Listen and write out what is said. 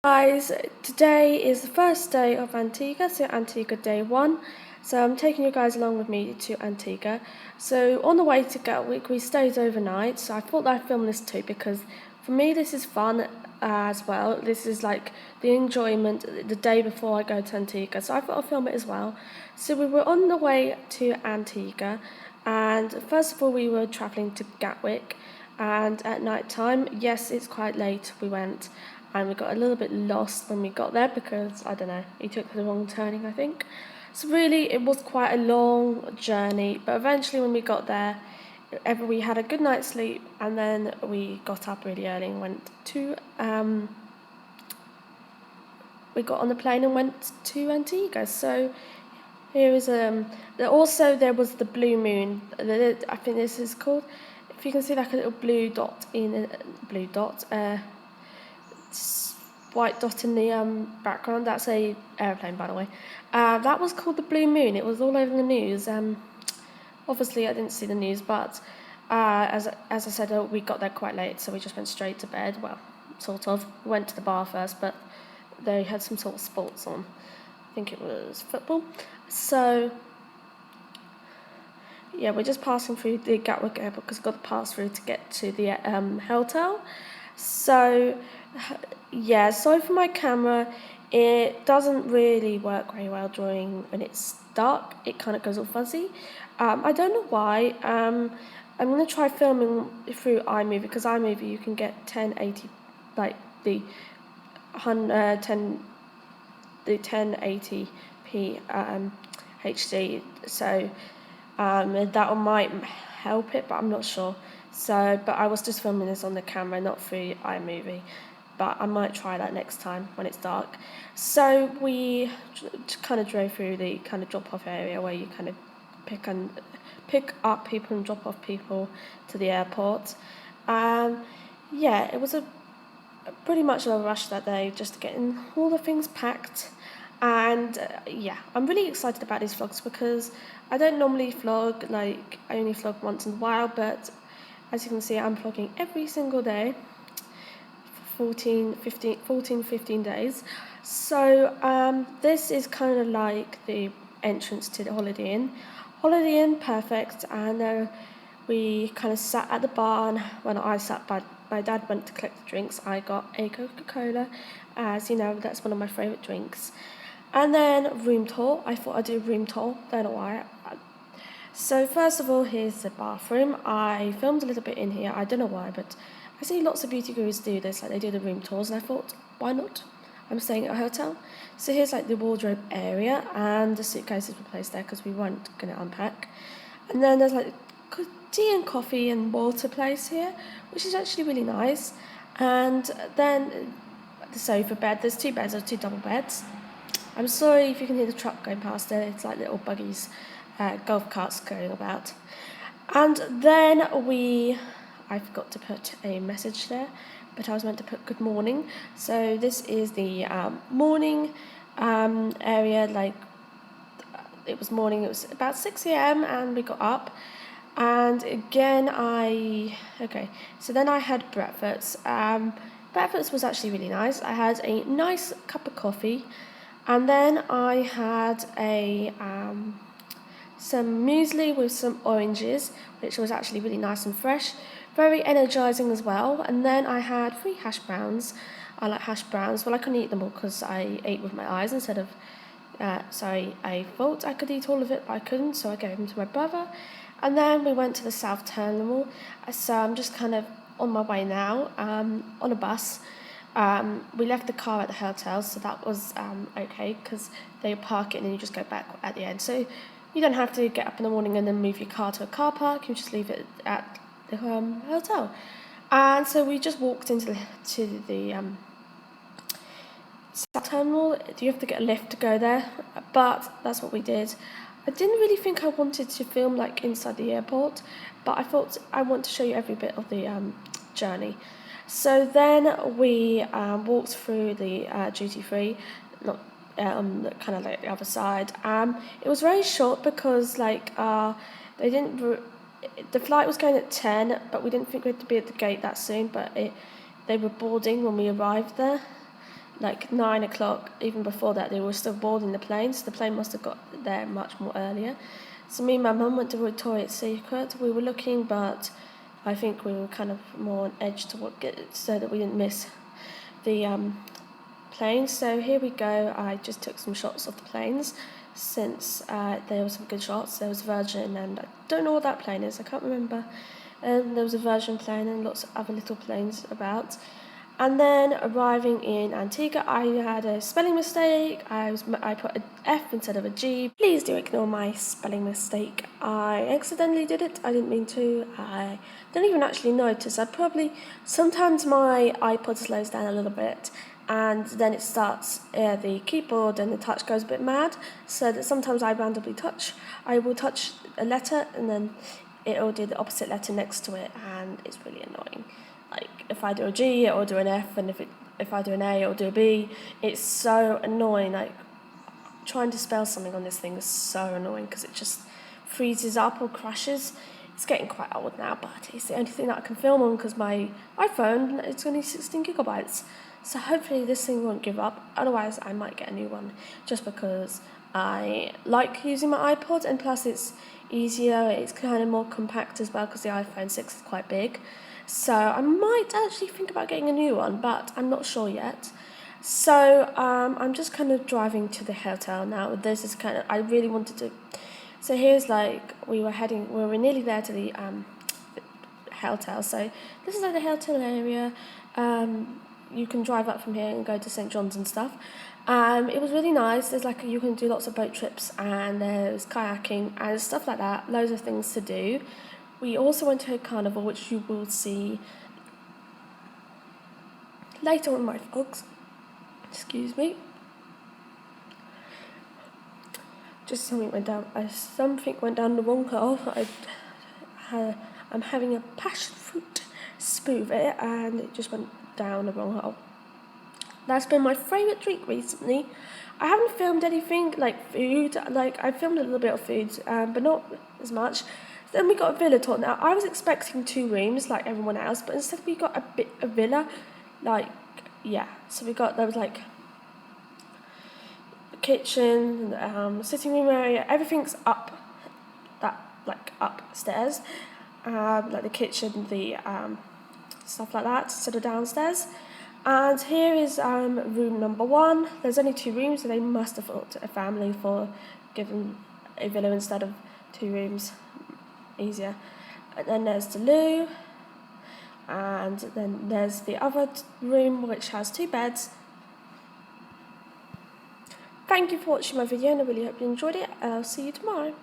Guys, today is the first day of Antigua, so Antigua day 1. So I'm taking you guys along with me to Antigua. So on the way to Gatwick, we stayed overnight. So I thought I'd film this too because for me this is fun as well. This is like the enjoyment the day before I go to Antigua. So I thought I'd film it as well. So we were on the way to Antigua, and first of all we were travelling to Gatwick. And at night time, yes, it's quite late, we went. And we got a little bit lost when we got there because, I don't know, we took the wrong turning, I think. So really, it was quite a long journey, but eventually when we got there, we had a good night's sleep, and then we got up really early and went to, we got on the plane and went to Antigua. So here is, also there was the blue moon, I think this is called, if you can see like a little blue dot white dot in the background. That's a airplane, by the way. That was called the blue moon. It was all over the news. Obviously I didn't see the news, but as I said, we got there quite late, so we just went straight to bed. Well, sort of. We went to the bar first, but they had some sort of sports on. I think it was football. So yeah, we're just passing through the Gatwick airport because we've got to pass through to get to the hotel. So yeah, sorry for my camera. It doesn't really work very well when it's dark. It kind of goes all fuzzy. I don't know why. I'm going to try filming through iMovie because iMovie you can get 1080, like the 1080p HD. So that might help it, but I'm not sure. So, but I was just filming this on the camera, not through iMovie. But I might try that next time when it's dark. So we kind of drove through the kind of drop-off area where you kind of pick up people and drop off people to the airport. Yeah, it was pretty much a rush that day, just getting all the things packed. And yeah, I'm really excited about these vlogs because I don't normally vlog, like I only vlog once in a while, but as you can see I'm vlogging every single day for 15 days. So this is kind of like the entrance to the Holiday Inn. Holiday Inn, perfect. And we kind of sat at the bar, and when I sat by my dad went to collect the drinks, I got a Coca-Cola. As you know, that's one of my favourite drinks. And then room tour. I thought I'd do a room tour, don't know why. So first of all, here's the bathroom. I filmed a little bit in here, I don't know why, but I see lots of beauty gurus do this, like they do the room tours, and I thought, why not? I'm staying at a hotel. So here's like the wardrobe area, and the suitcases were placed there because we weren't going to unpack. And then there's like tea and coffee and water place here, which is actually really nice. And then the sofa bed, there's 2 beds, there's 2 double beds. I'm sorry if you can hear the truck going past there, it's like little buggies, golf carts going about. And then I forgot to put a message there, but I was meant to put good morning. So this is the morning area, like it was morning, it was about 6 a.m. and we got up. And again, so then I had breakfast. Breakfast was actually really nice. I had a nice cup of coffee, and then I had some muesli with some oranges, which was actually really nice and fresh, very energizing as well. And then I had 3 hash browns. I like hash browns. Well, I couldn't eat them all because I ate with my eyes instead of, I thought I could eat all of it, but I couldn't, so I gave them to my brother. And then we went to the South Terminal. So I'm just kind of on my way now, on a bus. We left the car at the hotel, so that was okay because they park it and then you just go back at the end. So you don't have to get up in the morning and then move your car to a car park. You just leave it at the hotel. And so we just walked into the South Terminal. You have to get a lift to go there, but that's what we did. I didn't really think I wanted to film like inside the airport, but I thought I want to show you every bit of the journey. So then we walked through the duty free, not kind of like the other side. It was very short because like they didn't. The flight was going at 10, but we didn't think we had to be at the gate that soon. But they were boarding when we arrived there. like 9 o'clock. Even before that, they were still boarding the plane, so the plane must have got there much more earlier. So me and my mum went to Victoria's Secret. We were looking, but I think we were kind of more on edge to get so that we didn't miss the plane. So here we go. I just took some shots of the planes since there were some good shots. There was Virgin, and I don't know what that plane is. I can't remember. And there was a Virgin plane and lots of other little planes about. And then arriving in Antigua, I had a spelling mistake. I put an F instead of a G. Please do ignore my spelling mistake. I accidentally did it. I didn't mean to. I don't even actually notice. Sometimes my iPod slows down a little bit, and then it starts, the keyboard and the touch goes a bit mad, so that sometimes I randomly I will touch a letter and then it'll do the opposite letter next to it, and it's really annoying. Like, if I do a G, it'll do an F, and if I do an A, it'll do a B. It's so annoying. Like, trying to spell something on this thing is so annoying because it just freezes up or crashes. It's getting quite old now, but it's the only thing that I can film on because my iPhone, it's only 16 gigabytes. So hopefully this thing won't give up. Otherwise, I might get a new one just because I like using my iPod, and plus it's easier. It's kind of more compact as well because the iPhone 6 is quite big. So I might actually think about getting a new one, but I'm not sure yet. So I'm just kind of driving to the hotel now. This is kind of, I really wanted to. So here's like, we were nearly there to the hotel. So this is like the hotel area. You can drive up from here and go to St. John's and stuff. It was really nice. There's like, you can do lots of boat trips, and there's kayaking and stuff like that. Loads of things to do. We also went to a carnival, which you will see later on my vlogs. Excuse me. Just something went down the wrong hole. I'm having a passion fruit smoothie, and it just went down the wrong hole. That's been my favourite drink recently. I haven't filmed anything like food. Like, I filmed a little bit of food, but not as much. Then we got a villa tour. Now, I was expecting 2 rooms like everyone else, but instead we got a villa. Like, yeah. So there was like a kitchen, sitting room area. Everything's upstairs. Like the kitchen, the stuff like that, sort of downstairs. And here is room number 1. There's only 2 rooms, so they must have thought a family for giving a villa instead of 2 rooms. Easier. And then there's the loo, and then there's the other room which has 2 beds. Thank you for watching my video, and I really hope you enjoyed it, and I'll see you tomorrow.